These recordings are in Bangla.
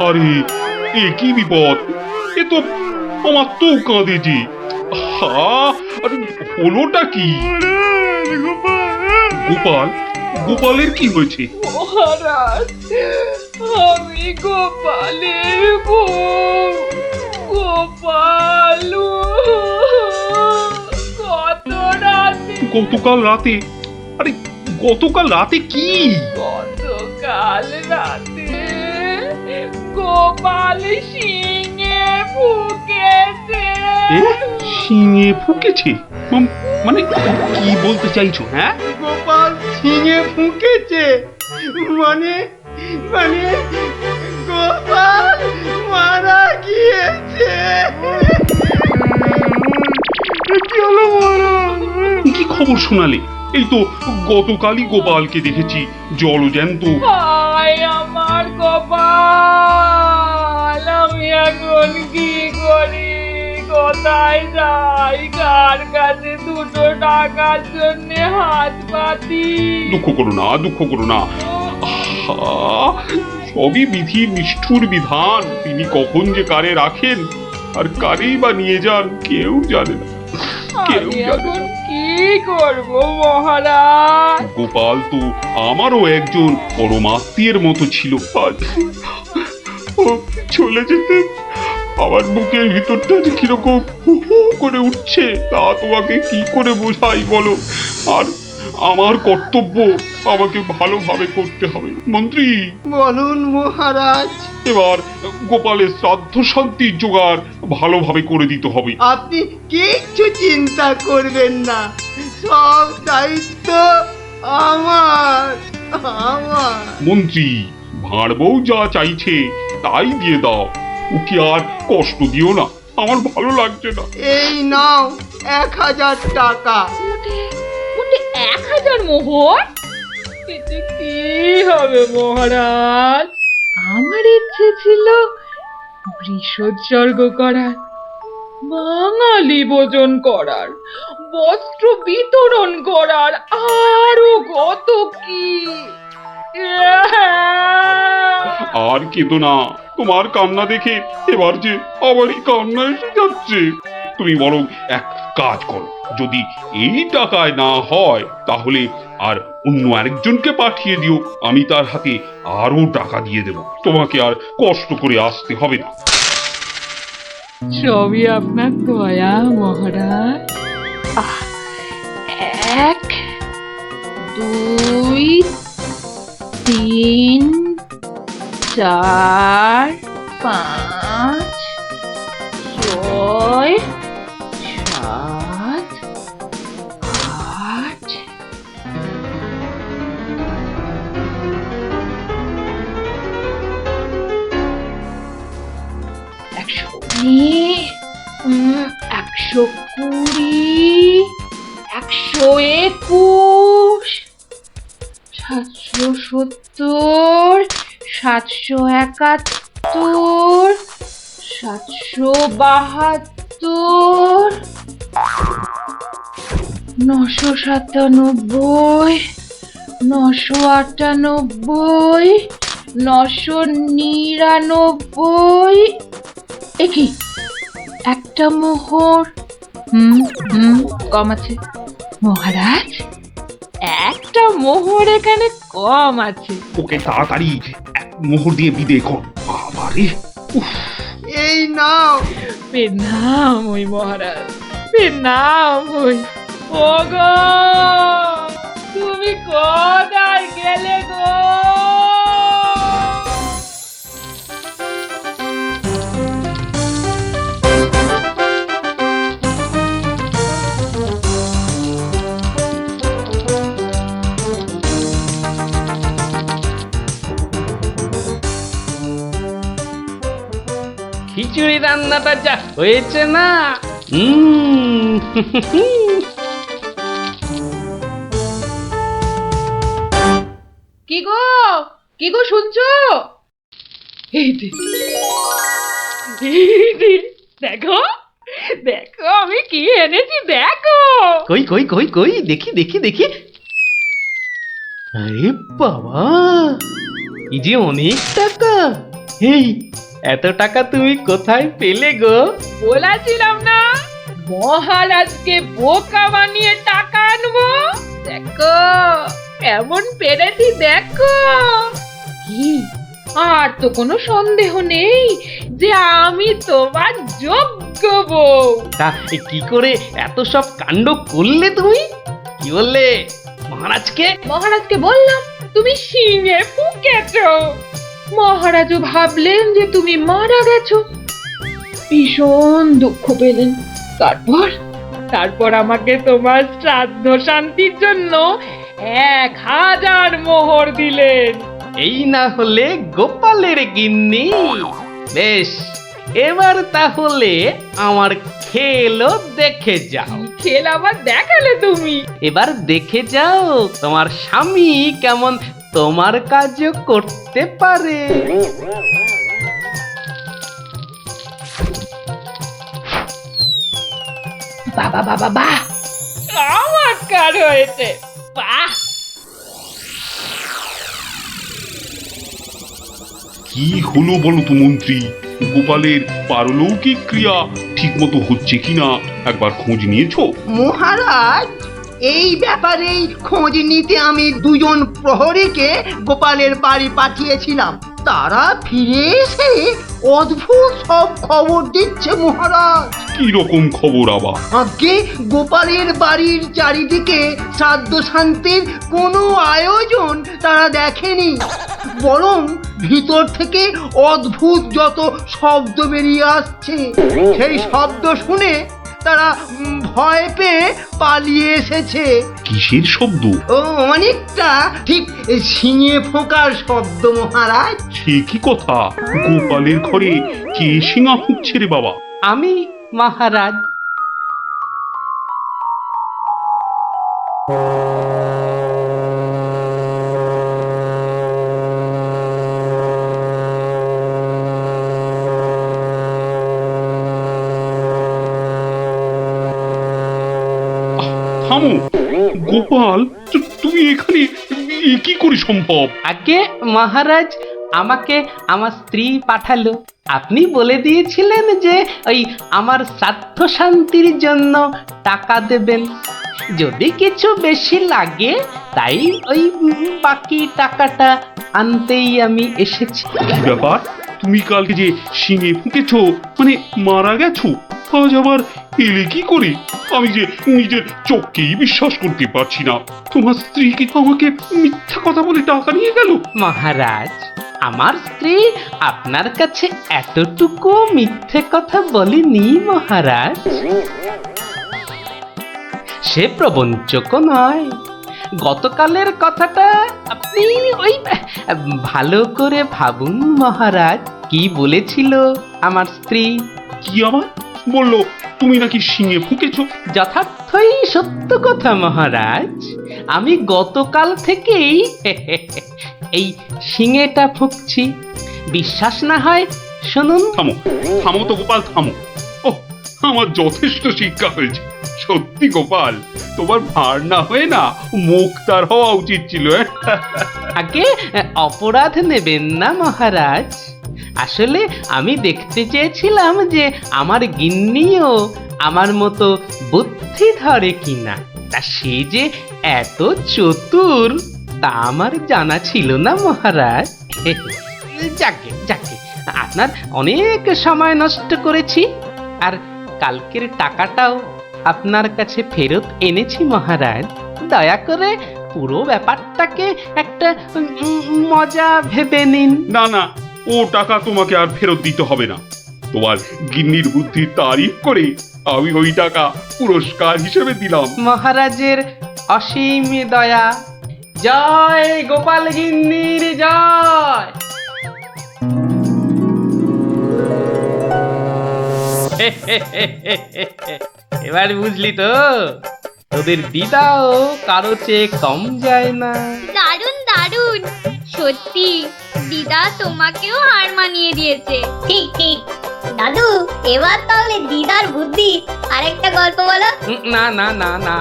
আরে এ কি বিপদ! এ তো আমার তো কাঁদে যে। আরে হলোটা কি? গোপাল, গোপালের কি হয়েছে? মহারাজ, আমি গোপালের বউ। গোপাল কত রাতে গতকাল রাতে? আরে গতকাল রাতে কি? গতকাল রাতে গোপাল সিংহে ফুকেছে। এ শিঙে ফুকেছে? মানে কি বলতে চাইছো? হ্যাঁ, গোপাল ছিঙে ফুঁকেছে মানে মানে গোপাল মারা গিয়েছে। কি হলো মহারাজ? কি খবর শোনালে? এই তো গতকালই গোপালকে দেখেছি জলজ্যান্ত। হায় আমার গোপাল, আমি এখন কি করি? কোথায় যাই? কার কাছে দুটো টাকার জন্য হাত পাতি? দুঃখ করো না, দুঃখ করো না। আহা, সবই বিধির নিষ্ঠুর বিধান। তিনি কখন যে কারে রাখেন আর কারেই বা নিয়ে যান কেউ জানে না, কেউ আমি জানে এখন না। কি করব মহারাজ? গোপাল তো আমারও একজন পরমাত্মীয়ের মতো ছিল। আজ ও চলে যেতে আমার বুকের ভিতরটা যে কিরকম হু হু করে উঠছে তা তোমাকে কি করে বোঝাই বলো। আর আমার কর্তব্য আমাকে ভালোভাবে করতে হবে। মন্ত্রী, বলুন মহারাজ। এবার গোপালের শ্রাদ্ধ শান্তির জোগাড় ভালোভাবে করে দিতে হবে। আপনি কিচ্ছু চিন্তা করবেন না, সব দায়িত্ব আমার আমার মন্ত্রী, ভাঁড় বউ যা চাইছে তাই দিয়ে দাও, ওকে আর কষ্ট দিও না, আমার ভালো লাগছে না। এই নাও 1000 টাকা। মোটে 1000 মোহর? এতে কি হবে মহারাজ? আমার ইচ্ছে ছিল বৃষোৎসর্গ করার, বাঙালি ভোজন করার, বস্ত্র বিতরণ করার, আরো কত কি। আর কেঁদো না, তোমার কান্না দেখে এবার যে আমারই কান্না এসে যাচ্ছে। তুমি বরং এক কাজ করো, যদি এই টাকায় না হয় তাহলে আর অন্য আরেকজনকে পাঠিয়ে দিও, আমি তার হাতে আরো টাকা দিয়ে দেব, তোমাকে আর কষ্ট করে আসতে হবে না। সবই আপনার দয়া মহারাজ। 1 2 3 4 5 6 7 8 119 120 121 770 771 772 997 998 999। একি একটা মোহর? কম আছে মহারাজ, একটা মোহর এখানে কম আছে। ওকে তাড়াতাড়ি এক মোহর দিয়ে বিদে কর। বাবারে, উফ, এই নাও। প্রণাম ওই মহারাজ, প্রণাম ওই। ওগো, তুমি কোথায় গেলে গো? খিচুড়ি রান্নাটা যা হয়েছে না, কি গো, কি গো শুনছো? এই যে, দেখো দেখো আমি কি এনেছি, দেখো। কই কই কই কই দেখি দেখি দেখি। আরে বাবা, এই যে অনেক টাকা। এই এত টাকা তুমি কোথায় পেলে গো? বলেছিলাম না মহারাজকে বোকা বানিয়ে টাকা আনবো। দেখো এমন পেরেছি দেখো। কি আর তো কোনো সন্দেহ নেই যে আমি তোমার যোগ্য বউ। তা কি করে এত সব কাণ্ড করলে তুমি? কি বললে মহারাজকে? মহারাজকে বললাম তুমি শিঙে ফুকেছো। মহারাজও ভাবলেন যে তুমি মারা গেছো, ভীষণ দুঃখ পেলেন। তারপর আমাকে তোমার শ্রাদ্ধ শান্তির জন্য 1000 মোহর দিলেন। এই না হলে গোপালের গিন্নি? বেশ, এবার তাহলে আমার খেলও দেখে যাও। খেল আবার দেখালে তুমি? এবার দেখে যাও তোমার স্বামী কেমন তোমার কাজও করতে পারে। বাবা বাবা বাহ, চমৎকার হয়েছে। বাহ, কি হলো বলো তো মন্ত্রী? গোপালের পারলৌকিক ক্রিয়া ঠিক মতো হচ্ছে কিনা একবার খোঁজ নিয়েছো? মহারাজ, এই ব্যাপারেই খোঁজ নিতে আমি 2জন প্রহরীকে গোপালের বাড়ি পাঠিয়েছিলাম। তারা ফিরে এসে অদ্ভুত সব খবর দিচ্ছে মহারাজ। কি রকম খবর আবার? আগে গোপালের বাড়ির চারিদিকে শ্রাদ্ধ শান্তির কোনো আয়োজন তারা দেখেনি, বরং ভিতর থেকে অদ্ভুত যত শব্দ বেরিয়ে আসছে, সেই শব্দ শুনে তারা ভয় পেয়ে পালিয়ে এসেছে। কিসের শব্দ? ও অনেকটা ঠিক শিঙে ফোঁকার শব্দ মহারাজ। সে কি কথা? গোপালের ঘরে কে শিঙা ফুঁকছে রে বাবা? আমি মহারাজ। থামো গোপাল, তুমি এখানে এ কি করে সম্ভব? আগে মহারাজ, আমাকে আমার স্ত্রী পাঠালো। আপনি বলে দিয়েছিলেন যে ওই আমার শ্রাদ্ধ শান্তির জন্য টাকা দেবেন, যদি কিছু বেশি লাগে তাই ওই বাকি টাকাটা আনতেই আমি এসেছি। কি ব্যাপার? তুমি কালকে যে শিঙে ফুঁকেছো, মানে মারা গেছো, আজ আবার এলে কি করে? আমি যে নিজের চোখকেই বিশ্বাস করতে পারছি না। তোমার স্ত্রীকে আমাকে মিথ্যা কথা বলে টাকা নিয়ে গেল? মহারাজ, আমার স্ত্রী আপনার কাছে এতটুকু মিথ্যে কথা বলেনি মহারাজ। সে প্রবঞ্চক নয়। গতকালের কথাটা আপনি ওই ভালো করে ভাবুন মহারাজ। কি বলেছিল আমার স্ত্রী? কি আবার বললো? তুমি নাকি শিঙে ফুঁকেছো? যথার্থই সত্য কথা মহারাজ। আমি গতকাল থেকেই এই শিঙেটা ফুঁকছি। বিশ্বাস না হয় শুনুন। থামো থামো তো গোপাল, থামো। ও, আমার যথেষ্ট শিক্ষা হয়েছে। সত্যি গোপাল, তোমার ভার না হয়ে না মুক্তার হওয়া উচিত ছিল। আগে অপরাধ নেবেন না মহারাজ। আসলে আমি দেখতে চেয়েছিলাম যে আমার গিন্নিও আমার মতো বুদ্ধি ধরে কিনা। তা সে যে এত চতুর তা আমার জানা ছিল না মহারাজ। যাকে যাকে, আপনার অনেক সময় নষ্ট করেছি, আর কালকের টাকাটাও আপনার কাছে ফেরত এনেছি মহারাজ। দয়া করে পুরো ব্যাপারটাকে একটা মজা ভেবে নিন। না না, ও টাকা তোমাকে আর ফেরত দিতে হবে না। তোমার গিন্নির বুদ্ধির তারিফ করে আমি ওই টাকা পুরস্কার হিসেবে দিলাম। মহারাজের অসীম দয়া। জয় গোপাল গিন্নির জয়। এবার বুঝলি তো, তোদের দিদাও কারো চেয়ে কম যায় না। দারুণ দারুণ, সত্যি দিদা তোমাকেও হার মানিয়ে দিয়েছে। ঠিক ঠিক দাদু, এবার তাহলে দিদার বুদ্ধি আরেকটা গল্প বলো। না না না না,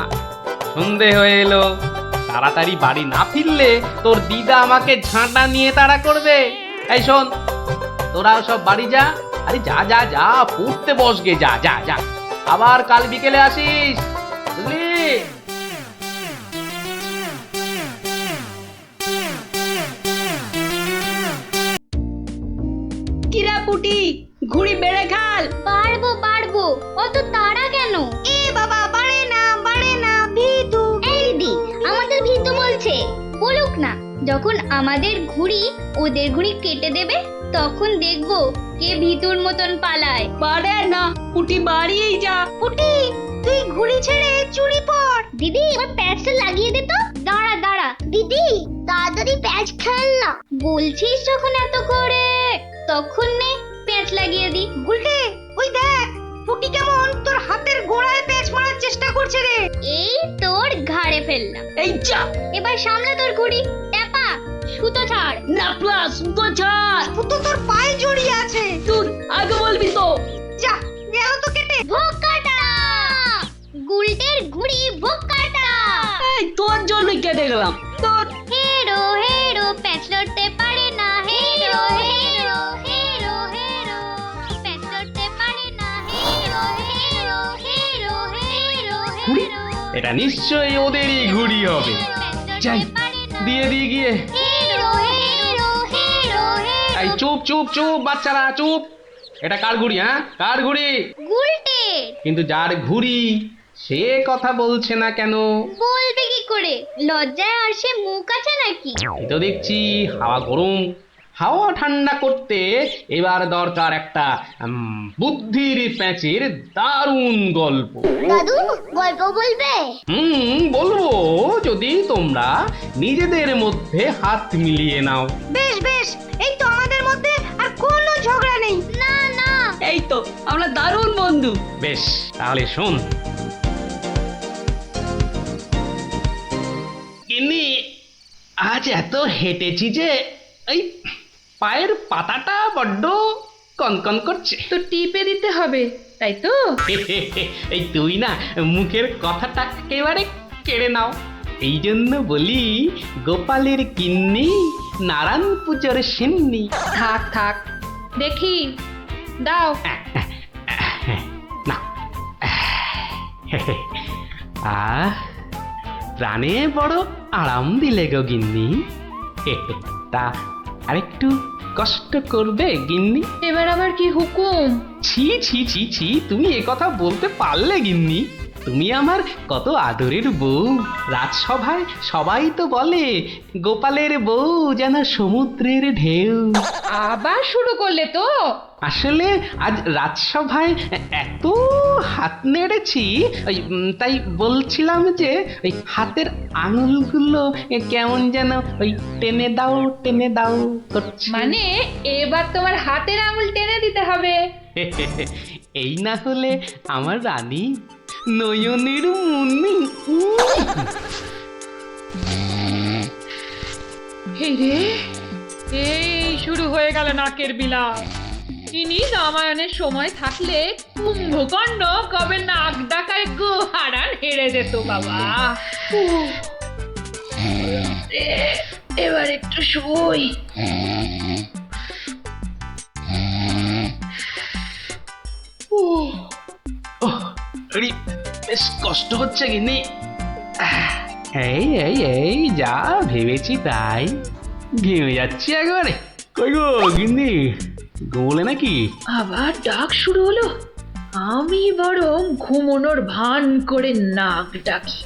সন্ধে হয়ে এলো। তাড়াতাড়ি বাড়ি না ফিরলে তোর দিদা আমাকে ঝাঁটা নিয়ে তাড়া করবে। এই শোন, তোরাও সব বাড়ি যা। আরে যা যা যা, পড়তে বস গে, যা যা যা, আবার কাল বিকেলে আসিস, বুঝলি? কিরা পুটি, ঘুড়ি বেড়ে খাল। পারবো পারবো, অত তাড়া কেন? এ বাবা, বাড়ে না ভিতু। এই দিদি, আমাদের ভিতু বলছে। বলুক না, যখন আমাদের ঘুড়ি ওদের ঘুড়ি কেটে দেবে তখন দেখবো কে ভিতুর মতন পালায়। বাড়ে না, পুটি বাড়িয়েই যা। পুটি, তুই ঘুড়ি ছেড়ে চুরি পর। দিদি, এবার প্যাচটা লাগিয়ে দে তো। দাঁড়া দাঁড়া দিদি, তাড়াতাড়ি প্যাচ খেল না। বলছিস যখন এত করে, তখন নে প্যাচ লাগিয়ে দি। গুলটে, ওই দেখ পুটি কেমন তোর হাতের গোড়ায় প্যাচ মারার চেষ্টা করছে রে। এই তোর ঘাড়ে ফেললাম। এই যা, এবার সামলা তোর ঘুড়ি। ট্যাপা, সুতো ছাড়। না প্লাস তো ছাড়। সুতো তোর পায়ে জড়িয়ে আছে। তুই আগে বলবি তো। যা, গেল তো কেটে। ভোকাটা, গুলটের ঘুড়ি ভোকাটা। এই তোর জন্যই কেটে গেলাম। তোর হেরো হেরো, প্যাচ লড়তে পারে না। হেরো হেরো হেরো হেরো, প্যাচ লড়তে পারে না। হেরো হেরো হেরো হেরো ঘুড়ি? হেরো, এটা নিশ্চয়ই ওদেরই ঘুড়ি হবে। যাই, দিয়ে দিয়ে গিয়ে। হেরো হেরো হেরো হেরো। এই চুপ চুপ চুপ বাচ্চারা, চুপ। এটা কার ঘুড়ি? হ্যাঁ, কার ঘুড়ি? গুলটে। কিন্তু যার ঘুড়ি সে কথা বলছে না কেন? বলবে কি করে? লজ্জায় আর সে মুখ আছে নাকি? এই তো দেখছি হাওয়া গরম, হাওয়া ঠান্ডা করতে এবার দরকার একটা বুদ্ধির প্যাঁচের দারুণ গল্প। দাদু, গল্প বলবে? বলবো, যদি তোমরা নিজেদের মধ্যে হাত মিলিয়ে নাও। বেশ বেশ, এই তো আমাদের মধ্যে আর কোনো ঝগড়া নেই। না না, এই তো আমরা দারুণ বন্ধু। বেশ, তাহলে শোন। গিন্নি, আজ এত হেঁটেছি যে এই পায়ের পাতাটা বড্ড কনকন করছে। তো টিপে দিতে হবে, তাই তো? এই তুই না মুখের কথাটা একেবারে কেড়ে নাও। এই জন্য বলি, গোপালের গিন্নি নারায়ণ পুজোর সিন্নি। থাক থাক, দেখি দাও। না, প্রাণে বড় আরাম দিলে গো গিন্নি। তা আরেকটু কষ্ট করবে গিন্নি? এবার আবার কি হুকুম? ছি ছি ছি ছি, তুমি এ কথা বলতে পারলে গিন্নি? তুমি আমার কত আদরের বউ। রাজসভায় সবাই তো বলে গোপালের বউ যেন সমুদ্রের ঢেউ। আবার শুরু করলে তো? আসলে আজ রাজসভায় এত হাত নেড়েছি, তাই বলছিলাম যে ওই হাতের আঙুলগুলো কেমন যেন ওই টেনে দাও করছে। মানে এবার তোমার হাতের আঙুল টেনে দিতে হবে। এই না হলে আমার রানী নয়নের মুন্নি। এই রে, এই শুরু হয়ে গেল নাকের বিলাপ। ইনি রামায়ণের সময় থাকলে কুম্ভকর্ণ কবে নাক ডাকায় গো হারান হেরে যেত বাবা। এবার একটু শুই। বেশ কষ্ট হচ্ছে গিন্নি। এই এই এই যা ভেবেছি তাই, ঘেমে যাচ্ছি একবারে। কই গো গিন্নি, গোলে নাকি? আবার ডাক শুরু হলো। আমি বরং ঘুমোনোর ভান করে নাক ডাকি।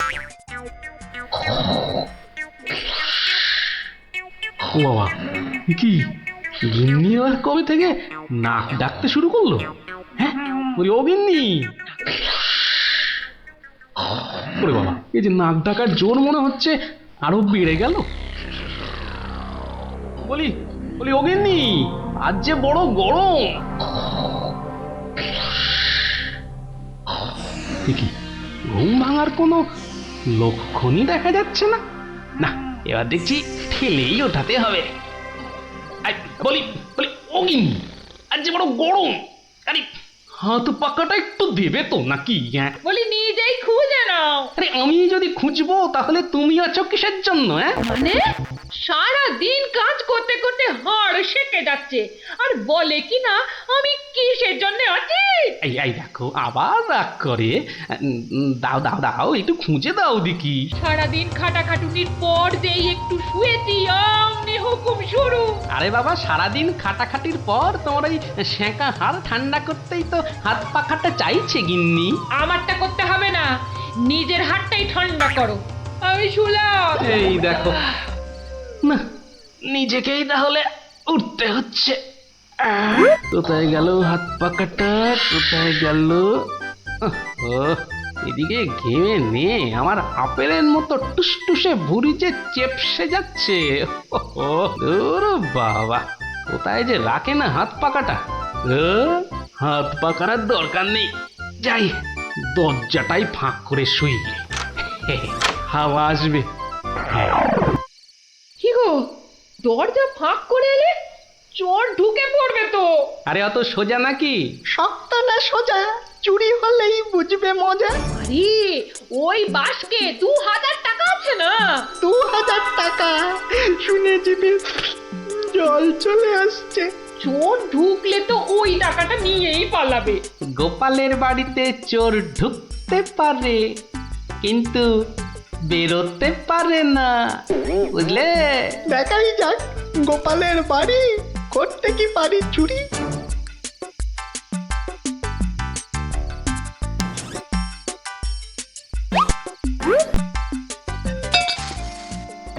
ও বাবা, কি গিন্নি আবার কবে থেকে নাক ডাকতে শুরু করলো? হ্যাঁ, বলি ও গিন্নি। ওরে বাবা, এই যে নাক ডাকার জোর মনে হচ্ছে আরো বেড়ে গেল। বলি বলি ও গিন্নি, আজ যে বড় গরম। কি ঘুম ভাঙার কোনো লক্ষণই দেখা যাচ্ছে না। না, এবার দেখছি ঠেলেই ওঠাতে হবে। বলি বলি ও গিন্নি, আজ যে বড় গরম। আরে হাত পাকাটা একটু দেবে তো নাকি? হ্যাঁ, বলি নিজেই খুঁজে নাও। আরে আমি যদি খুঁজবো তাহলে তুমি আছো কিসের জন্য? হ্যাঁ, মানে সারা দিন কাজ করতে করতে হাড় সেকে যাচ্ছে আর বলে কি না আমি কিসের জন্য আছি। এই এই দেখো আবার রাগ করে। দাও দাও দাও, একটু খুঁজে দাও দেখি। সারাদিন খাটাখাটুনির পর যেই একটু শুয়েছি অমনি হুকুম শুরু। আরে বাবা, সারাদিন খাটাখাটির পর তোমার ওই সেঁকা হাড় ঠান্ডা করতেই তো হাত পাখাটা চাইছে গিন্নি। আমারটা করতে হবে না, নিজের হাতটাই ঠান্ডা করো। আমি শুলাম। এই দেখো না, নিজেকেই তাহলে উঠতে হচ্ছে। কোথায় গেল হাত পাকাটা, কোথায় গেল? এদিকে ঘেমে নে আমার আপেলের মতো টুসটুসে ভুঁড়ি যে চেপসে যাচ্ছে। বাবা, কোথায় যে রাখে না হাত পাকাটা। হাত পাকার দরকার নেই, যাই দরজাটাই ফাঁক করে শুই, হাওয়া আসবে। কি গো, দরজা ফাঁক করে এলে চোর ঢুকে পড়বে তো। আরে অত সোজা নাকি? শক্ত না সোজা, চুরি হলেই বুঝবে মজা। আরে ওই বাসকে 2000 টাকা আছে না। 2000 টাকা শুনে জিভে জল চলে আসছে। চোর ঢুকলে তো ওই টাকাটা নিয়েই পালাবে। গোপালের বাড়িতে চোর ঢুকতে পারে কিন্তু বেরোতে পারে না, বুঝলে? দেখাই যাক গোপালের বাড়ি করতে কি পারি চুরি।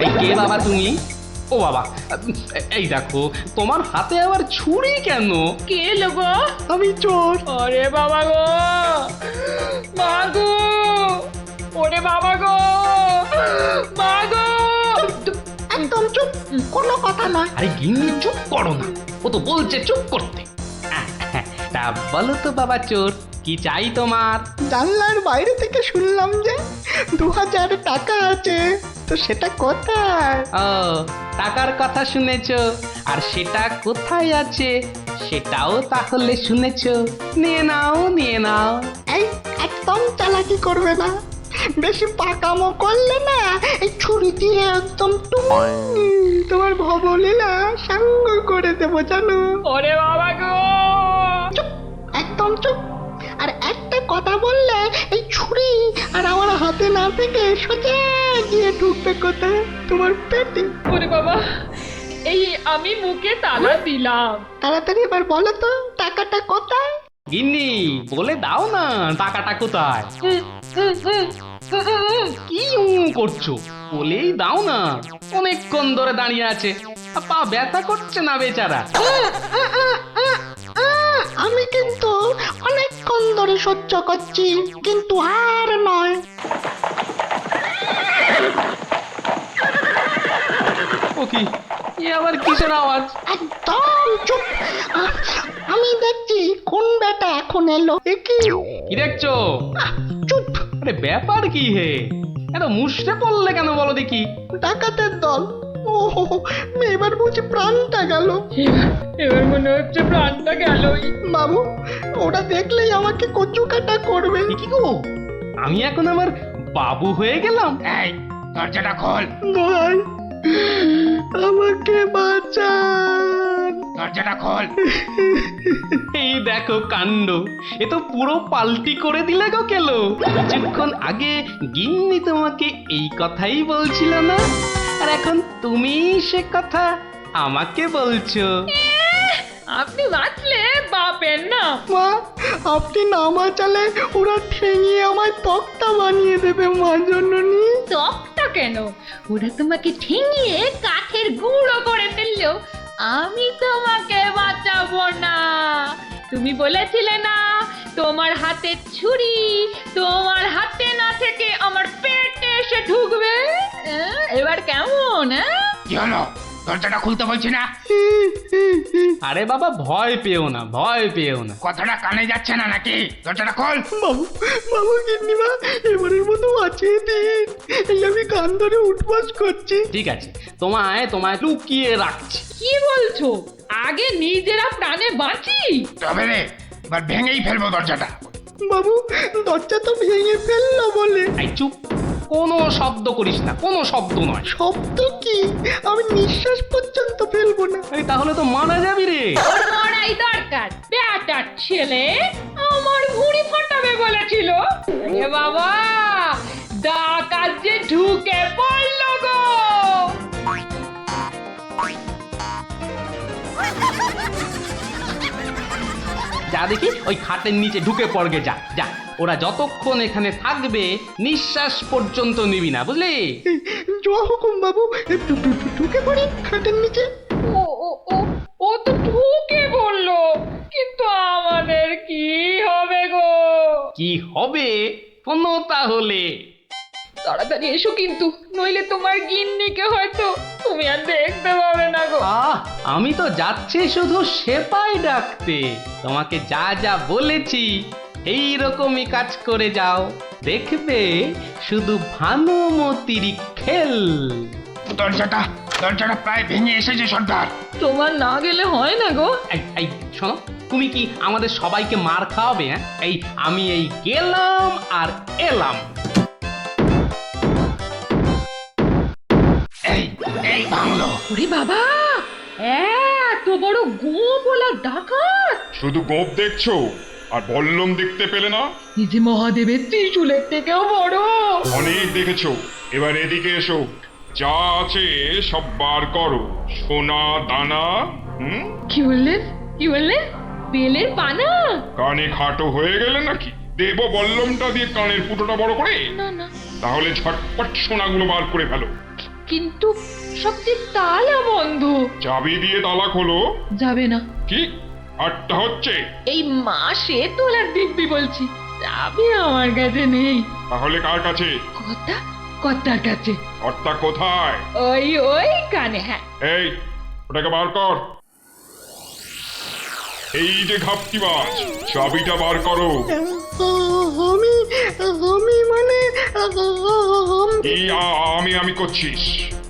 এই কে বাবা তুমি? ও বাবা, এই দেখো তোমার হাতে আবার ছুরি কেন? কে লোগো? আমি চোর। আরে বাবা গো, মা গো, ওরে বাবা গো, মা গো। একদম চুপ, কোনো কথা নয়। আরে গিন্নি চুপ করো না, ও তো বলছে চুপ করতে। তা বলো তো বাবা চোর, কি চাই তোমার? জানলার বাইরে থেকে শুনলাম যে 2000 টাকা আছে, তো সেটা কোথায়? ও, টাকার কথা শুনেছো, আর সেটা কোথায় আছে সেটাও তাহলে শুনেছো। নিয়ে নাও, নিয়ে নাও। এই একদম চালাকি করবে না, বেশি পাকামো করলে না এই ছুরি দিয়ে একদম তোমার ভবলীলা সাঙ্গ করে দেবো জানো। ওরে বাবা গো। চুপ, একদম চুপ। আর একটা কথা বললে এই ছুরি আর আমার হাতে না থেকে সোজা গিয়ে ঢুকবে কোথায়? তোমার পেটে। ওরে বাবা, এই আমি মুখে তালা দিলাম। তাড়াতাড়ি এবার বলো তো টাকাটা কোথায়? গিন্নি বলে দাও না টাকাটা কোথায়। কি করছো, বলেই দাও না। অনেকক্ষণ ধরে দাঁড়িয়ে আছে, পা ব্যথা করছে না বেচারা। আমি কিন্তু অনেকক্ষণ ধরে সহ্য করছি, কিন্তু আর নয়। ও কি, এ আবার কিসের আওয়াজ? একদম চুপ। আমি দেখছি কোন বেটা এখন এলো। এ কি? কি দেখছো? চুপ। আরে ব্যাপার কি হে, এত মুষড়ে পড়লে কেন বলো দেখি? ডাকাতের দল। ও এবার বুঝি প্রাণটা গেল। এবার মনে হচ্ছে প্রাণটা গেলই। বাবু, ওরা দেখলেই আমাকে কচু কাটা করবে। এ কি গো, আমি এখন আমার বাবু হয়ে গেলাম? এই দরজাটা খোল, ভাই, আমাকে বাঁচান। দরজাটা খোল। এই দেখো কাণ্ড, এ তো পুরো পাল্টি করে দিলে গো কেলো। কিছুক্ষণ আগে গিন্নি তোমাকে এই কথাই বলছিল না, আর এখন তুমি সে কথা আমাকে বলছো। আপনি বাঁচলে বাপের না। মা, আপনি না বাঁচালে ওরা ঠেঙিয়ে আমায় তক্তা বানিয়ে দেবে মা জননী। তকটা কেন, ওরা তোমাকে ঠেঙিয়ে কাঠের গুঁড়ো করে ফেললো। আমি তোমাকে বাঁচাবো না। তুমি বলেছিলে না তোমার হাতে ছুরি তোমার হাতে না থেকে আমার পেটে এসে ঢুকবে। এবার কেমন? কি হলো, দরজাটা খুলতে বলছি না? আরে বাবা ভয় পেও না, ভয় পেও না। কথাটা কানে যাচ্ছে না নাকি? দরজাটা খোল। বাবু, বাবু গিন্নিমা, এবারের মতো বাঁচিয়ে দিন। এই আমি কান ধরে উঠবাস করছি। ঠিক আছে, তোমায় লুকিয়ে রাখছি। কি বলছো? আগে নিজেরা প্রাণে বাঁচি। তবে রে, এবার ভেঙেই ফেলবো দরজাটা। বাবু দরজা তো ভেঙে ফেললো বলে। এই চুপ, কোনো শব্দ করিস না, কোনো শব্দ নয়। শব্দ কি? আমি নিঃশ্বাস পর্যন্ত ফেলবো না। এই তাহলে তো মারা যাবি রে। ওর মরাই দরকার। বেটার ছেলে আমার ভুঁড়ি ফাটাবে বলেছিল। এ বাবা, ডাকাত যে ঢুকে পড়লো গো। যা দেখি ওই খাটের নিচে ঢুকে পড়গে, যা যা। ওরা যতক্ষণ এখানে থাকবে নিঃশ্বাস পর্যন্ত নিবি না, বুঝলি? জোয়া হুকুম বাবু, ঢুকে পড়ি খাটের নিচে। ও ও ও ও তো ঢুকে বললো, কিন্তু আমাদের কি হবে গো? কি হবে শোনো তাহলে। তাড়াতাড়ি এসো কিন্তু, নইলে তোমার গিন্নিকে হয়তো তুমি আর দেখতে পাবে না গো। আমি তো যাচ্ছি শুধু সেপাই ডাকতে। তোমাকে যা যা বলেছি এই রকমই কাজ করে যাও, দেখবে শুধু ভানুমতির খেল। দরজাটা প্রায় ভেঙে এসেছে সর্দার। তোমার না গেলে হয় না গো। এই শোনো, তুমি কি আমাদের সবাইকে মার খাওয়াবে? হ্যাঁ, আমি গেলাম আর এলাম। এই ভাঙলো। ওরে বাবা, এত বড় গোপলা ডাকাত! শুধু গোপ দেখছো আর বল্লম দেখতে পেলে না? এই যে মহাদেবের ত্রিশূলের থেকেও বড়। অনেক দেখেছো, এবার এদিকে এসো। যা আছে সব বার করো, সোনা দানা। কি বললেন? কি বললেন? বেলের পানা? কানে খাটো হয়ে গেলে নাকি? দেব বল্লমটা দিয়ে কানের ফুটোটা বড় করে? না না, তাহলে ঝটপট সোনাগুলো বার করে ফেলো। কিন্তু সব যে তালা বন্ধ। চাবি দিয়ে তালা খোলো। যাবে না। কি আটটা হচ্ছে? এই মাসে তোলার দিব্যি বলছি, চাবি আমার কাছে নেই। তাহলে কার কাছে? কর্তার কাছে। কর্তা কোথায়? ওই কানে। হ্যাঁ, এই ওটাকে বার কর। এই যে ঘাপটিবাজ, চাবিটা বার করো। আমি মানে এই আমি করছিস?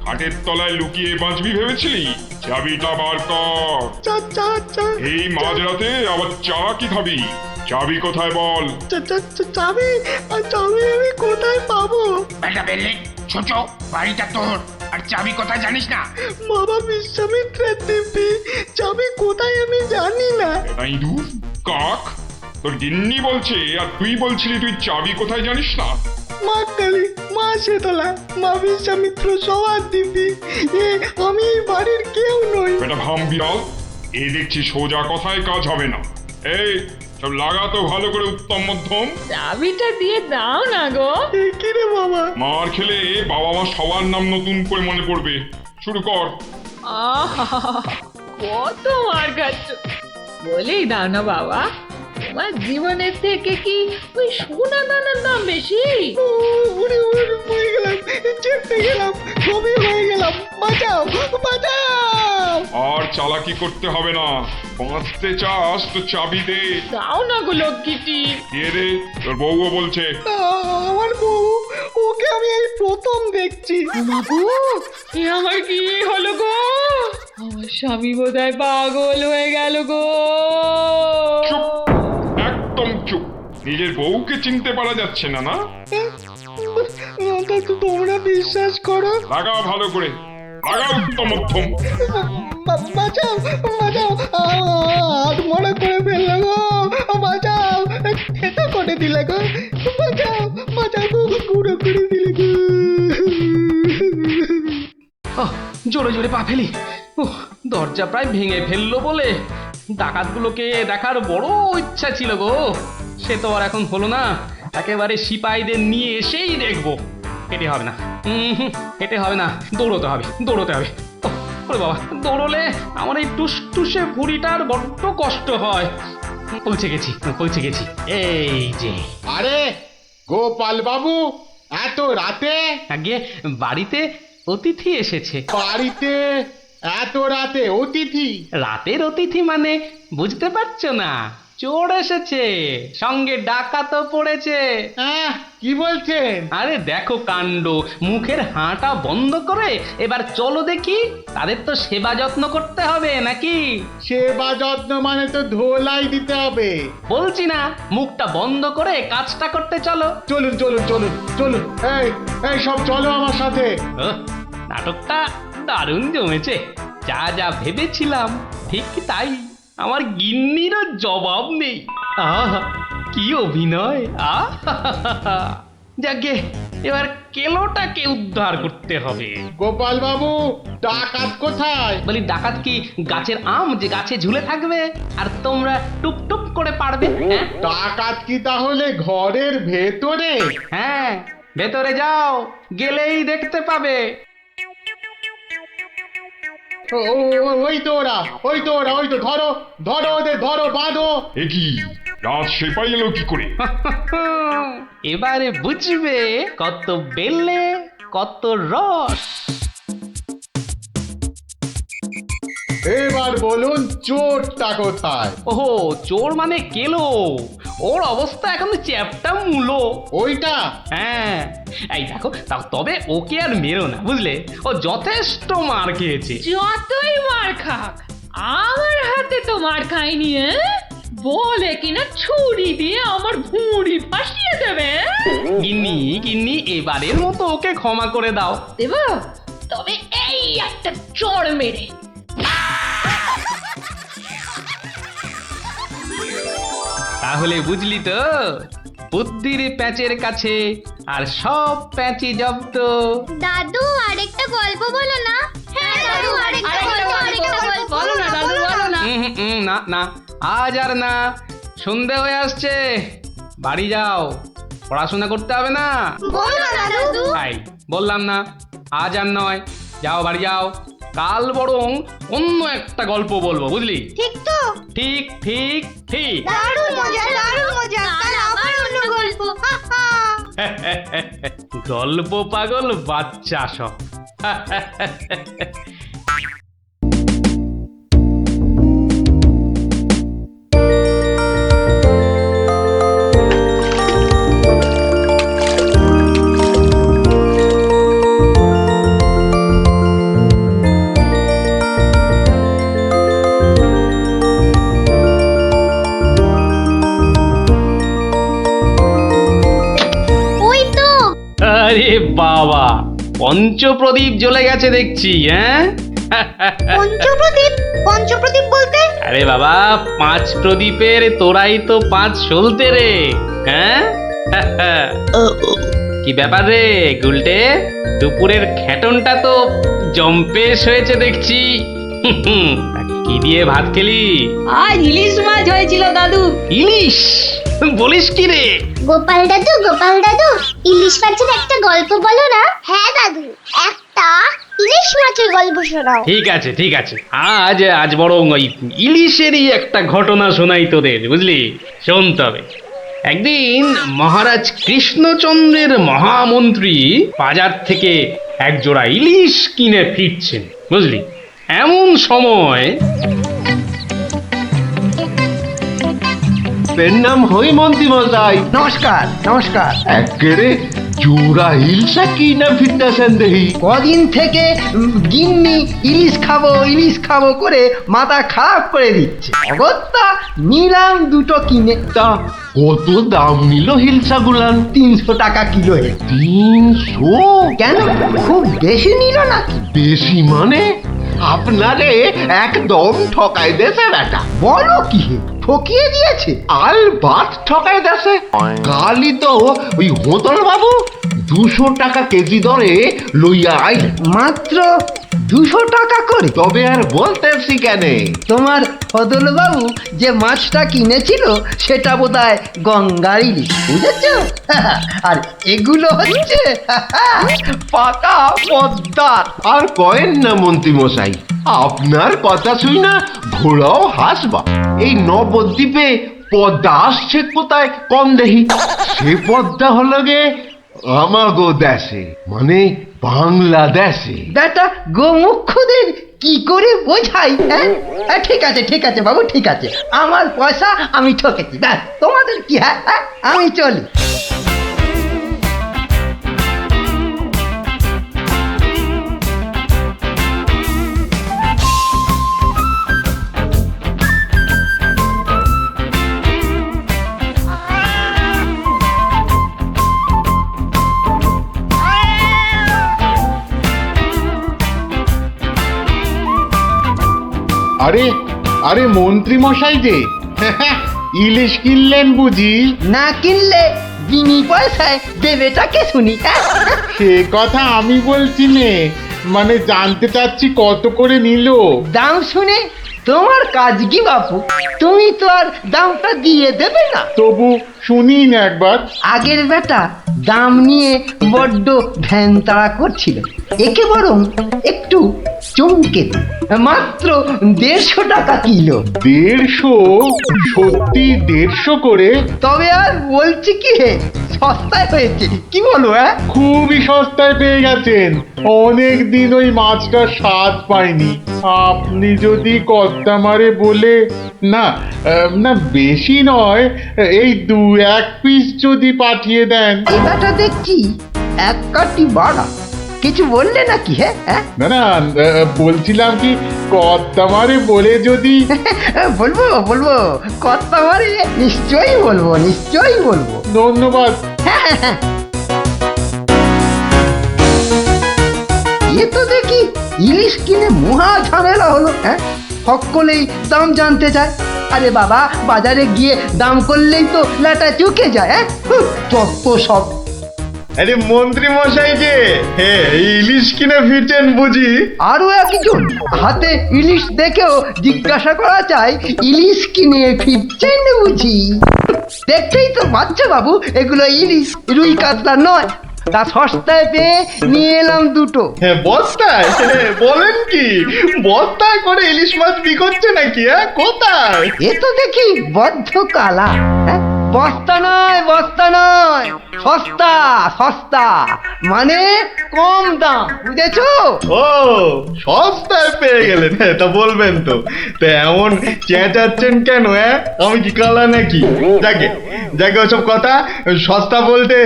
হাটের তলায় লুকিয়ে বাঁচবি ভেবেছিলি? চাবিটা বার কর। এই মাঝরাতে আবার চা কি খাবি? চাবি কোথায় বল? চাবি আমি কোথায় পাবো? বেটা বেলে ছোট, বাড়িটা তোর, আর চাবি কোথায় জানিস না? বাবা বিশ্বামিত্রের দিব্যি, চাবি কোথায় আমি জানি না। এটা ইঁদুর কাক, তোর গিন্নি বলছে আর তুই বলছিলি তুই চাবি কোথায় জানিস না? মা কালী, মা শীতলা, মা বিশ্বামিত্র সবার দিব্যি, আমি এই বাড়ির কেউ নই। এটা ভাম বিড়াল, এ দেখছি সোজা কথায় কাজ হবে না। এই সব লাগাতো ভালো করে উত্তম মধ্যম। চাবিটা দিয়ে দাও না গো। কি রে বাবা? মার খেলে বাবা মা সবার নাম নতুন করে মনে পড়বে। শুরু কর। আহা, কত মার খাচ্ছ! বলেই দাও না বাবা, তোমার জীবনের থেকে কি ওই সোনা দানার দাম বেশি? উড়ে হয়ে গেলাম, চেপে গেলাম, গভীর হয়ে গেলাম। বাঁচাও, বাঁচাও! আর চালাকি করতে হবে না, বাঁচতে চাস তো চাবি দে। দাও না গো লক্ষ্মীটি। দিয়ে দে, তোর বউও বলছে। আমার বউ, ওকে আমি এই প্রথম দেখছি। বাবু, এ আমার কি হলো গো? আমার স্বামী বোধহয় পাগল হয়ে গেল গো। চুপ, একদম চুপ। নিজের বউকে চিনতে পারা যাচ্ছে না? না তোমরা বিশ্বাস করো? লাগা ভালো করে, লাগা উত্তম মধ্যম। বাঁচাও, বাঁচাও, হাত মনে করে ফেললো গো। বাঁচাও, খেতে করে দিলে গো। বাঁচাও, বাঁচাও গো, গুঁড়ো করে দিলে গো। জোরে জোরে পা ফেলি। দরজা প্রায় ভেঙে ফেললো বলে ডাকাতগুলোকে দেখার বড় ইচ্ছা ছিল গো। সে তো আর এখন হলো না। একেবারে সিপাহীদের নিয়ে এসেই দেখবো। হেঁটে হবে না, হেঁটে হবে না, দৌড়তে হবে, দৌড়তে হবে। ওরে বাবা, দৌড়লে আমার এই টুসটুসে ভুঁড়িটার বড্ড কষ্ট হয়। পৌঁছে গেছি। এই যে। আরে গোপাল বাবু, এত রাতে? আগে বাড়িতে অতিথি এসেছে। বাড়িতে এত রাতে অতিথি? রাতের অতিথি মানে বুঝতে পারছো না? চোর এসেছে, সঙ্গে ডাকাতও পড়েছে। হ্যাঁ, কি বলছেন? আরে দেখো কাণ্ড, মুখের হাঁটা বন্ধ করে এবার চলো দেখি, তাদের তো সেবা যত্ন করতে হবে নাকি? সেবা যত্ন মানে তো ধোলাই দিতে হবে। বলছি না, মুখটা বন্ধ করে কাজটা করতে চলো। চলুন চলুন চলুন চলুন, এই এই সব চলো আমার সাথে। নাটকটা দারুণ জমেছে, যা যা ভেবেছিলাম ঠিক তাই। আমার গিন্নিরও জবাব নেই। আহা কি অভিনয়! আহা যাকে এবার কেলোটাকে উদ্ধার করতে হবে। গোপাল বাবু, ডাকাত কোথায়? বলি ডাকাত কি গাছের আম যে গাছে ঝুলে থাকবে আর তোমরা টুপ টুপ করে পারবে? হ্যাঁ ডাকাত কি তাহলে ঘরের ভেতরে? হ্যাঁ, ভেতরে যাও, গেলেই দেখতে পাবে। ওই তো ওরা, ওই তো ওরা, ওই তো, ধরো ধরো ওদের, ধরো, বাঁধো। এ কি রাত সেপাই এলো কি করে? এবারে বুঝবে কত বেলে কত রস। এবার বলুন চোরটা কোথায়? ওহো, চোর মানে কেলো, ওর অবস্থা এখন চ্যাপটা মূলো। ওইটা? হ্যাঁ, এই দেখো, তবে ওকে আর মেরো না, বুঝলে? ও যথেষ্ট মার খেয়েছে। যতই মার খাক, আমার হাতে তো মার খায়নি। বলে কিনা ছুরি দিয়ে আমার ভুঁড়ি ফাঁসিয়ে দেবে। গিন্নি গিন্নি, এবারের মতো ওকে ক্ষমা করে দাও। দেব, তবে এই একটা চড় মেরে। তাহলে বুঝলি তো, বুদ্ধির প্যাঁচের কাছে আর সব প্যাঁচি জব্দ। দাদু আরেকটা গল্প বলো না। হ্যাঁ দাদু আরেকটা গল্প বলো না দাদু, বলো না। না না, আজ আর না, সন্ধে হয়ে আসছে, বাড়ি যাও, পড়াশোনা করতে হবে না। বলো না দাদু। তাই বললাম না, আজ আর নয়, যাও বাড়ি যাও, কাল বরং অন্য একটা গল্প বলবো, বুঝলি? ঠিক তো? ঠিক ঠিক ঠিক। দারুণ মজা, দারুণ মজা। কাল আবার অন্য গল্প। গল্প পাগল বাচ্চা সব। ওই তো। আরে বাবা, পঞ্চপ্রদীপ জ্বলে গেছে দেখছি। হ্যাঁ, পঞ্চপ্রদীপ? পঞ্চপ্রদীপ বলতে? আরে বাবা, 5 প্রদীপের তোরাই তো 5 সলতে রে। হ্যাঁ, কি ব্যাপার রে গুলটে, দুপুরের খেটনটা তো জম্পেশ হয়েছে দেখছি। কি দিয়ে ভাত খেলি? আজ ইলিশ মাছ হয়েছিল দাদু। ইলিশ? বলিস কি রে? গোপাল দাদু, ইলিশ মাছের একটা গল্প বলো না। হ্যাঁ দাদু, একটা ইলিশ মাছের গল্প শোনাও। ঠিক আছে ঠিক আছে, আজ বরং ওই ইলিশেরই একটা ঘটনা শোনাই তোদের, বুঝলি? শোন তবে। একদিন মহারাজ কৃষ্ণচন্দ্রের মহামন্ত্রী বাজার থেকে একজোড়া ইলিশ কিনে ফিরছেন, বুঝলি? এমন সময় নাম হই মন্ত্রী মশাই। নমস্কার নমস্কার। একেরে জোড়া হিলসা কি না ফিরতেছেন দেখি। কদিন থেকে গিন্নি ইলিশ খাবো করে মাথা খারাপ করে দিচ্ছে। অগত্যা নিলাম দুটো কিনে। তা কত দাম নিল হিলসা গুলান? 300 টাকা কিলো। 300? কেন, খুব বেশি নিল নাকি? বেশি মানে? আপনারে একদম ঠকাই দেছে বেটা। বলো কি হে, ঠকিয়ে দিয়েছে? আল বাত ঠকাই দেছে। কালই তো ওই হোতল বাবু 200 টাকা কেজি দরে লইয়া আইল। মাত্র 200 টাকা করে? তবে আর বলতেছি কেন, তোমার ফদল বাবু যে মাছটা কিনেছিল সেটা বোধহয় গঙ্গার ইলিশ, বুঝেছ? আর এগুলো হচ্ছে পাকা পদ্মার। আর কয়েন না মন্ত্রী মশাই, আপনার কথা শুই না ঘোড়াও হাসবা। এই নবদ্বীপে পদ্মা আসছে কোথায় কম দেখি। সে পদ্মা হলো গে আমাগো দেশে, মানে বাংলাদেশে। বেটা গোমুখদের কি করে বোঝাই? হ্যাঁ ঠিক আছে বাবু, ঠিক আছে, আমার পয়সা আমি ঠকেছি, ব্যাস, তোমাদের কি? হ্যাঁ, আমি চলি। আরে আরে মন্ত্রী মশাই যে ইলিশ কিনলেন বুঝি? না কিনলে বিনি পয়সায় দেবেটাকে শুনি। সে কথা আমি বলছি নে, মানে জানতে চাচ্ছি কত করে নিল? দাম শুনে তোমার কাজ কি বাপু? তুমি তো আর দামটা দিয়ে দেবে না। তবু শুনি না একবার। আগের বেটা দাম নিয়ে বড্ড ভ্যান তাড়া করছিল, একে বরং একটু চমকে দিই। মাত্র 150 টাকা কিলো। 150? সত্যি 150 করে? তবে আর বলছি কি হে, সস্তায় হয়েছে কি বলো? খুবই সস্তায় পেয়ে গেছেন। অনেক দিন ওই মাছটার স্বাদ পাইনি। আপনি যদি কর্তা মারে বলে না না বেশি নয়, এই 2-1 পিস যদি পাঠিয়ে দেন। এবারটা দেখছি এক কাটি বাড়া, কিছু বললে নাকি? হ্যাঁ না না বলছিলাম কি কর্তা মারে বলে যদি। বলবো বলবো, কথা মারে নিশ্চয়ই বলবো, নিশ্চয়ই বলবো। ধন্যবাদ। এ তো দেখি ইলিশ কিনে মহা ঝামেলা হলো। সকলেই দাম জানতে চায়। আরে বাবা, বাজারে গিয়ে দাম করলেই তো লাটা চুকে যায়। যত সব। আরে মন্ত্রী মশাই যে ইলিশ কিনে ফিরছেন বুঝি? আরো একজন হাতে ইলিশ দেখেও জিজ্ঞাসা করা চাই, ইলিশ কিনে ফিরছেন বুঝি? দেখতেই তো বাচ্চা বাবু, এগুলো ইলিশ, রুই কাতলা নয়। তা সস্তায় পেয়ে নিয়ে এলাম দুটো। বস্তায়? বলেন কি বস্তায় করে ইলিশ মাছ বিকোচ্ছে নাকি? কোথায়? এ তো দেখি বদ্ধ কালা। বস্তা নয়, বস্তা নয়, সস্তা সস্তা, মানে কম দাম, বুঝেছো? ও সস্তায় পেয়ে গেলেন, তা বলবেন তো। তা এমন চেঁচাচ্ছেন কেন? আমি কি কালা নাকি? যাকে যাকে ওসব কথা। সস্তা বলতে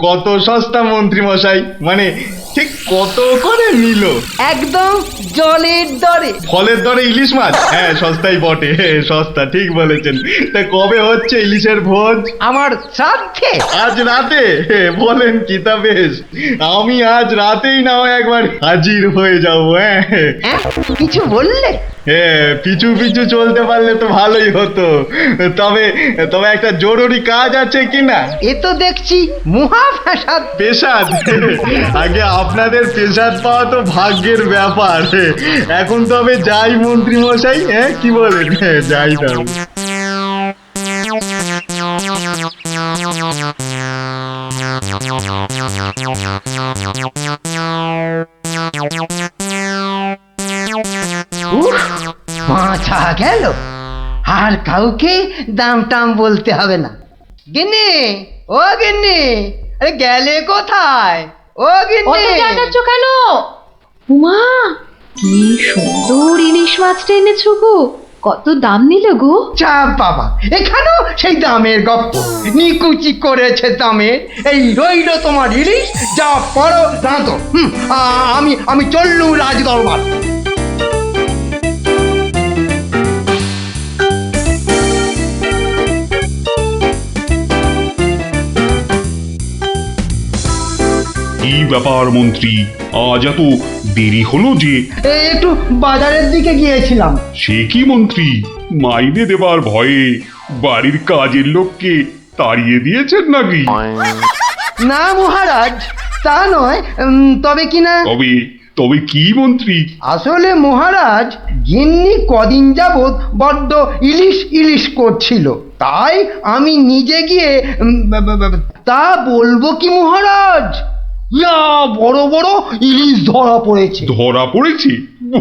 কত সস্তা মন্ত্রী মশাই? মানে ঠিক কত করে নিল? একদম জলের দরে। ফলের দরে ইলিশ মাছ? সস্তাই বটে, সস্তা, ঠিক বলেছেন। তা কবে হচ্ছে ইলিশের ভোজ? আমার শ্রাদ্ধে। আজ রাতে? বলেন কি? তা বেশ, আমি আজ রাতেই না হয় একবার হাজির হয়ে যাবো। কিছু বললে? পিছু পিছু চলতে পারলে তো ভালোই হতো। তবে তবে একটা জরুরি কাজ আছে কিনা? এ তো দেখছি মহা ফ্যাসাদ। পেশাদ? আগে আপনাদের পেশাদ পাওয়া তো ভাগ্যের ব্যাপার। এখন তবে যাই মন্ত্রী মশাই, কি বলেন? যাই তবে। মাছা গেল, আর কাউকে দাম টাম বলতে হবে না। গিন্নি, ও গিন্নি, আরে গেলে কোথায়? ও গিন্নি, যাচ্ছ কেন? উমা, কি সুন্দর ইলিশ মাছটা এনেছো গো! কত দাম নিলে গো? চাপ বাবা, এখানেও সেই দামের গপ্প। নিকুচি করেছে দামে। এই রইল তোমার ইলিশ, যা পড়ো রাঁধো। আমি চললুম রাজ দরবার। কি ব্যাপার মন্ত্রী, আজ এত দেরি হলো যে? একটু বাজারের দিকে গিয়েছিলাম। সে কি মন্ত্রী, মাইনে দেবার ভয়ে বাড়ির কাজের লোককে তাড়িয়ে দিয়েছেন নাকি? না মহারাজ, তা নয়। তবে কি না, তবে তবে কি মন্ত্রী? আসলে মহারাজ, গিন্নি কদিন যাবৎ বড্ড ইলিশ ইলিশ করছিল, তাই আমি নিজে গিয়ে তা বলবো কি মহারাজ, ইয়া বড় বড় ইলিশ ধরা পড়েছে। ধরা পড়েছে?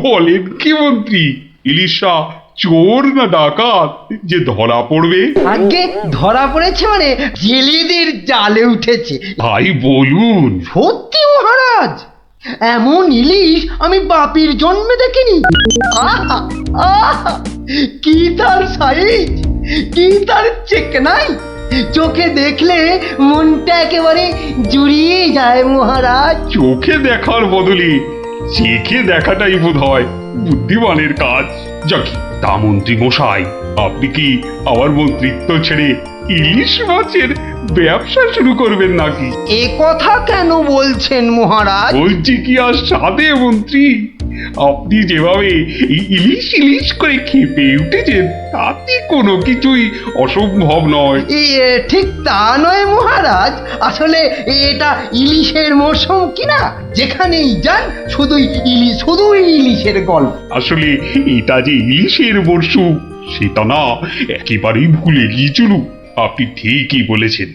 বলেন কি মন্ত্রী? ইলিশা চোর না ডাকাত যে ধরা পড়বে? আগে ধরা পড়েছে মানে জেলেদের জালে উঠেছে। ভাই বলুন। সত্যি মহারাজ, এমন ইলিশ আমি বাপির জন্মে দেখিনি। আহা, আহা, কি তার সাইজ, কি তার চেকনাই, চোখে দেখলে মনটা একেবারে জুড়িয়ে যায় মহারাজ। চোখে দেখার বদলে চেখে দেখাটাই বোধ হয় বুদ্ধিমানের কাজ। যাকি, তা মন্ত্রী মশাই, আপনি কি আমার মন্ত্রিত্ব ছেড়ে ইলিশ মাছের ব্যবসা শুরু করবেন নাকি? এ কথা কেন বলছেন মহারাজ? বলছি কি আর সাধে মন্ত্রী, আপনি যেভাবে এই ইলিশ ইলিশ করে খেপে উঠেছেন তাতে কোনো কিছুই অসম্ভব নয়। ঠিক তা নয় মহারাজ, আসলে এটা ইলিশের মরশুম কিনা, যেখানেই যান শুধুই ইলিশের গল্প। আসলে এটা যে ইলিশের মরশুম সেটা না একেবারেই ভুলে গিয়েছিল। আপনি ঠিকই বলেছেন,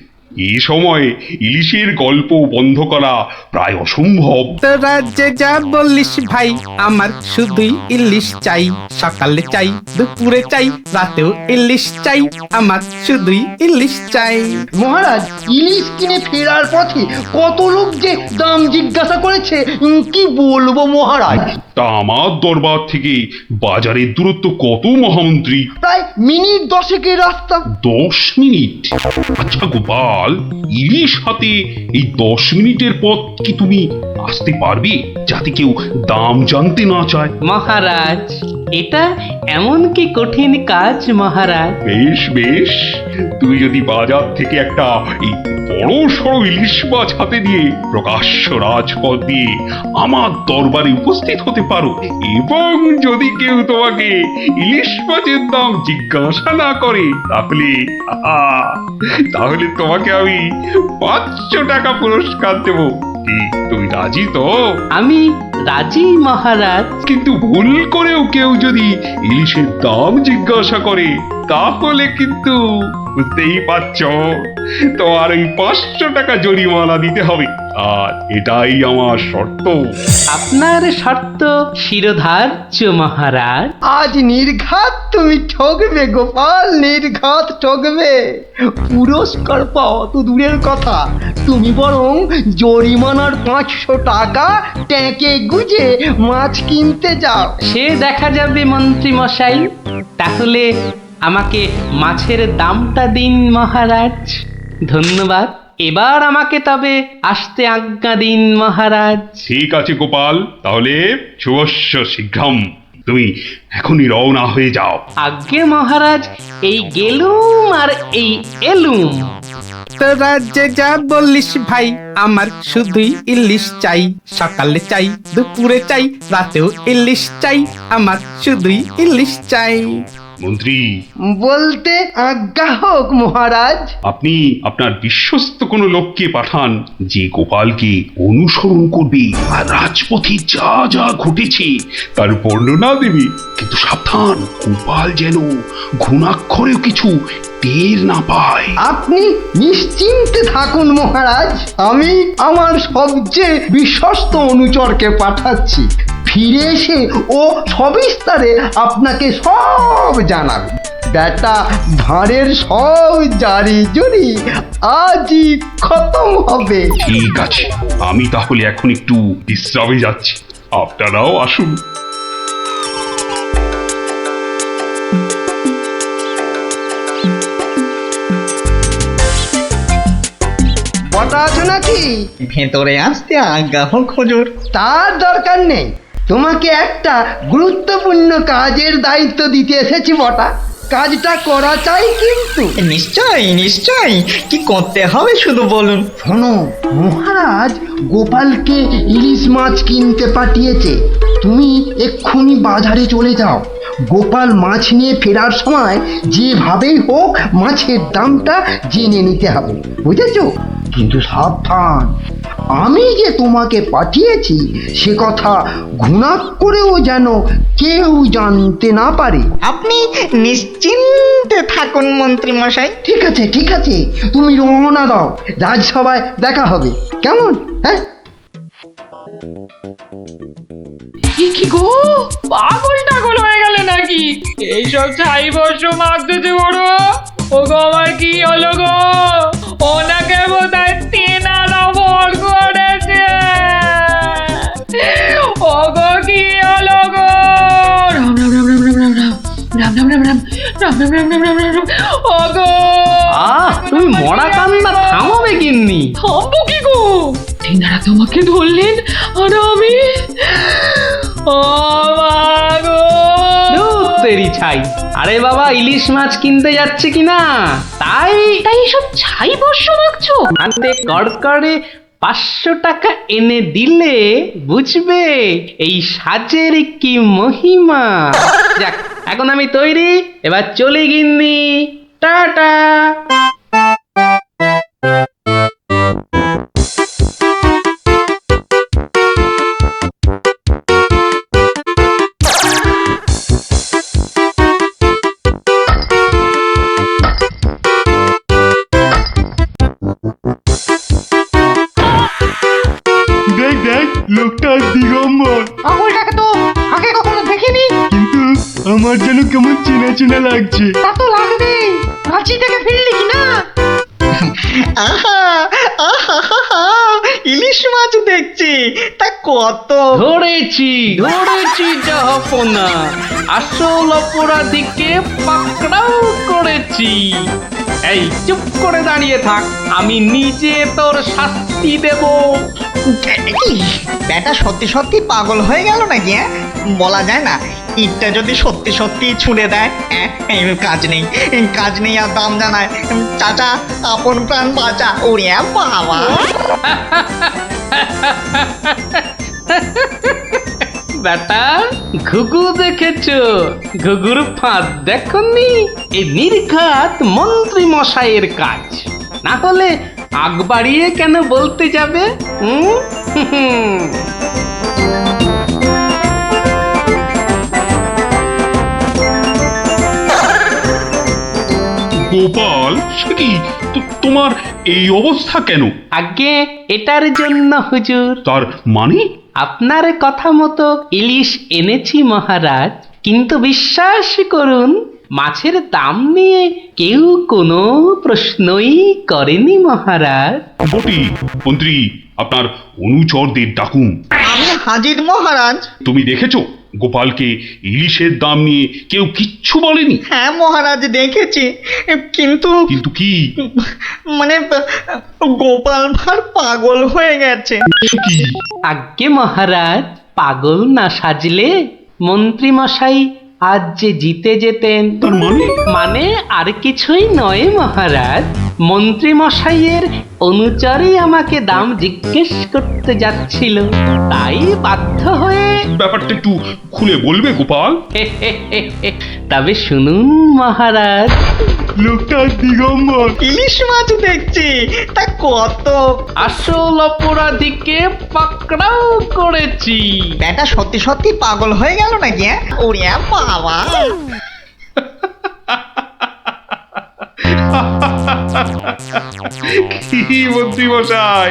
এই সময় ইলিশের গল্প বন্ধ করা প্রায় অসম্ভব। তোরা যে যা বলিস ভাই, আমার শুধুই ইলিশ চাই। সকালে চাই, দুপুরে চাই, রাতেও ইলিশ চাই। আমার শুধুই ইলিশ চাই। মহারাজ, ইলিশ কিনে ফেরার পথে কত লোক যে দাম জিজ্ঞাসা করেছে, কি বলবো মহারাজ। তা আমার দরবার থেকে বাজারের দূরত্ব কত মহামন্ত্রী? প্রায় মিনিট 10 রাস্তা। 10 মিনিট? আচ্ছা গোপাল, ইলিশ হাতে এই 10 মিনিটের পথ কি তুমি আসতে পারবে, যাতে কেউ দাম জানতে না চায়? মহারাজ, এটা এমন কি কঠিন কাজ মহারাজ? বেশ বেশ, তুমি যদি বাজার থেকে একটা এই বড় সড়ো ইলিশ মাছ হাতে নিয়ে প্রকাশ্য রাজপথ দিয়ে আমার দরবারে উপস্থিত হতে পারো, এবং যদি কেউ তোমাকে ইলিশ মাছের দাম জিজ্ঞাসা না করে, তাহলে তোমাকে আমি 500 টাকা পুরস্কার দেব। কি তুমি রাজি তো? আমি রাজি মহারাজ। কিন্তু ভুল করেও কেউ যদি ইলিশের দাম জিজ্ঞাসা করে, তাহলে কিন্তু বুঝতেই পারছ, তোমার ওই 500 টাকা জরিমানা দিতে হবে। আর এটাই আমার শর্ত। আপনার শর্ত শিরোধার্য মহারাজ। আজ নির্ঘাত তুমি ঠকবে গোপাল, নির্ঘাত ঠকবে। পুরস্কার পাওয়া তো দূরের কথা, তুমি বরং জরিমানার 500 টাকা ট্যাঁকে গুজে মাছ কিনতে যাও। সে দেখা যাবে মন্ত্রী মশাই। তাহলে আমাকে মাছের দামটা দিন মহারাজ। ধন্যবাদ। এবার আমাকে তবে আসতে আজ্ঞা দিন মহারাজ। ঠিক আছে গোপাল, তাহলে শুভস্য শীঘ্রম। তুমি এখনই রওনা হয়ে যাও। আজ্ঞে মহারাজ, এই গেলুম আর এই এলুম। তোরা যে যা বলিস ভাই, আমার শুধুই ইলিশ চাই। সকালে চাই, দুপুরে চাই, রাতেও ইলিশ চাই। আমার শুধুই ইলিশ চাই। মন্ত্রী, বলতে আজ্ঞা হোক মহারাজ। আপনি আপনার বিশ্বস্ত কোনো লোককে পাঠান, যে গোপালকে অনুসরণ করবে আর রাজপথে যা যা ঘটেছে তার বর্ণনা দেবে। কিন্তু সাবধান, গোপাল যেন ঘুণাক্ষরেও কিছু টের না পায়। আপনি নিশ্চিন্তে থাকুন মহারাজ, আমি আমার সবচেয়ে বিশ্বস্ত অনুচরকে পাঠাচ্ছি। ফিরে এসে ও সবিস্তারে আপনাকে সব জানাবে। বেটা ভাঁড়ের সব জারি জুরি আজই খতম হবে। ঠিক আছে, আমি তাহলে এখন একটু বিশ্রামে যাচ্ছি, আপনারাও আসুন। বটা আছো নাকি? ভেতরে আসতে আজ্ঞা হোক হুজুর। তার দরকার নেই, তোমাকে একটা গুরুত্বপূর্ণ কাজের দায়িত্ব দিতে এসেছি বটা। কাজটা করা চাই কিন্তু। নিশ্চয়ই নিশ্চয়ই, কি করতে হবে শুধু বলুন। শোনো, মহারাজ গোপালকে ইলিশ মাছ কিনতে পাঠিয়েছে। তুমি এক্ষুনি বাজারে চলে যাও। গোপাল মাছ নিয়ে ফেরার সময় যেভাবেই হোক মাছের দামটা জেনে নিতে হবে, বুঝেছো? কিন্তু সাবধান, আমি যে তোমাকে পাঠিয়েছি সে কথা ঘুণাক্ষরেও যেন কেউ জানতে না পারে। আপনি নিশ্চিন্তে থাকুন মন্ত্রী মশাই। ঠিক আছে ঠিক আছে, তুমি রওনা দাও, রাজসভায় দেখা হবে, কেমন? হ্যাঁ, কি গো, পাগল টাগল হয়ে গেলে নাকি? এইসব ছাই বর্ষ মাখতেছে বড়। ও গো, আমার কি হলো গো? ওনাকে বোধহয় তেনারা ভর করেছে। ও গো, কি হলো গো? রাম রাম রাম রাম রাম রাম রাম রাম রাম রাম রাম রাম রাম রাম রাম রাম। ও গো, তুমি মরা কান্না থামাবে গিন্নি? থামবো কি গো? তেনারা তোমাকে ধরলেন আর আমি তেরি ছাই। আরে বাবা, ইলিশ মাছ কিনতে যাচ্ছে কিনা, তাই তাই সব ছাই বর্ষ মাখছো? হাতে কড়কড়ে 500 টাকা এনে দিলে বুঝবে এই সাজের কি মহিমা। যাক, এখন আমি তৈরি, এবার চলি গিন্নি, টাটা। দেখ দেখ, লোকটা দিগম্বর। আঙুলটাকে তো আগে কখনো দেখিনি। কিন্তু আমার যেন কেমন চেনা চেনা লাগছে। তা তো লাগবেই, রাঁচি থেকে ফিরলি কি না? আহা আহা, ইলিশ মাছ দেখছি, তা কত? ধরেছি জাহাপনা, আসল অপরাধীকে পাকড়াও করেছি। এই চুপ করে দাঁড়িয়ে থাক, আমি নিজে তোর শাস্তি দেব। কি ব্যাটা সত্যি সত্যি পাগল হয়ে গেল নাকি? বলা যায় না, ইটটা যদি সত্যি সত্যি ছুঁড়ে দেয়, এই কাজ নেই আর দাম জানায়। চাচা, আপন প্রাণ বাঁচা। ওরে বাবা! বেটা, ঘুঘু দেখেছো? ঘুঘুর ফাঁদ দেখনি? এই নির্ঘাত মন্ত্রী মশাইয়ের কাজ, না হলে আগ বাড়িয়ে কেন বলতে যাবে? গোপাল, সে কি তোমার এই অবস্থা কেন? আগে এটার জন্য হুজুর, তার মানে? আপনার কথা মতো ইলিশ এনেছি মহারাজ, কিন্তু বিশ্বাস করুন, মাছের দাম নিয়ে কেউ কোনো প্রশ্নই করেনি মহারাজ। বটি, মন্ত্রী, আপনার অনুচরদের ডাকুন। আমি হাজির মহারাজ। তুমি দেখেছো গোপালকে ইলিশের দাম নিয়ে কেউ কিচ্ছু বলেনি? হ্যাঁ মহারাজ, দেখেছি, কিন্তু কিন্তু কি? মানে গোপাল ভাঁড় পাগল হয়ে গেছে। সে কি? আজ্ঞে মহারাজ, পাগল না সাজলে মন্ত্রী মশাই আজ যে জিতে যেতেন। তার মানে? মানে আর কিছুই নয় মহারাজ, মন্ত্রী মশাইয়ের অনুচরই আমাকে দাম জিজ্ঞেস করতে যাচ্ছিল, তাই বাধ্য হয়ে। ব্যাপারটা একটু খুলে বলবে গোপাল? তবে শুনুন মহারাজ, লোকটা দিগম্বর। ইলিশ মাছ দেখছি, তা কত? আসল অপরাধীকে পাকড়াও করেছি। ব্যাটা সত্যি সত্যি পাগল হয়ে গেল নাকি? ওরে বাবা! কি মন্ত্রী মশাই,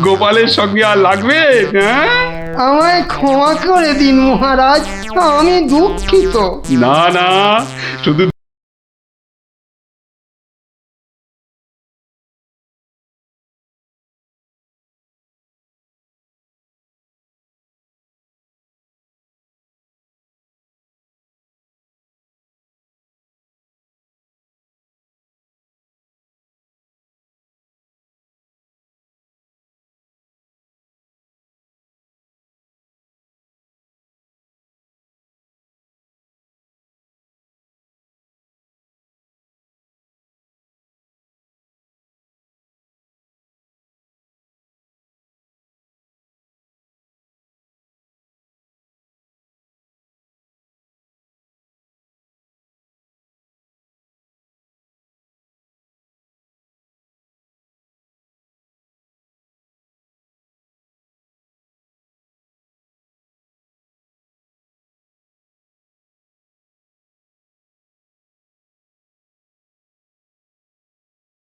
গোপালের সঙ্গে আর লাগবে? হ্যাঁ, আমায় ক্ষমা করে দিন মহারাজ, আমি দুঃখিত। না না, শুধু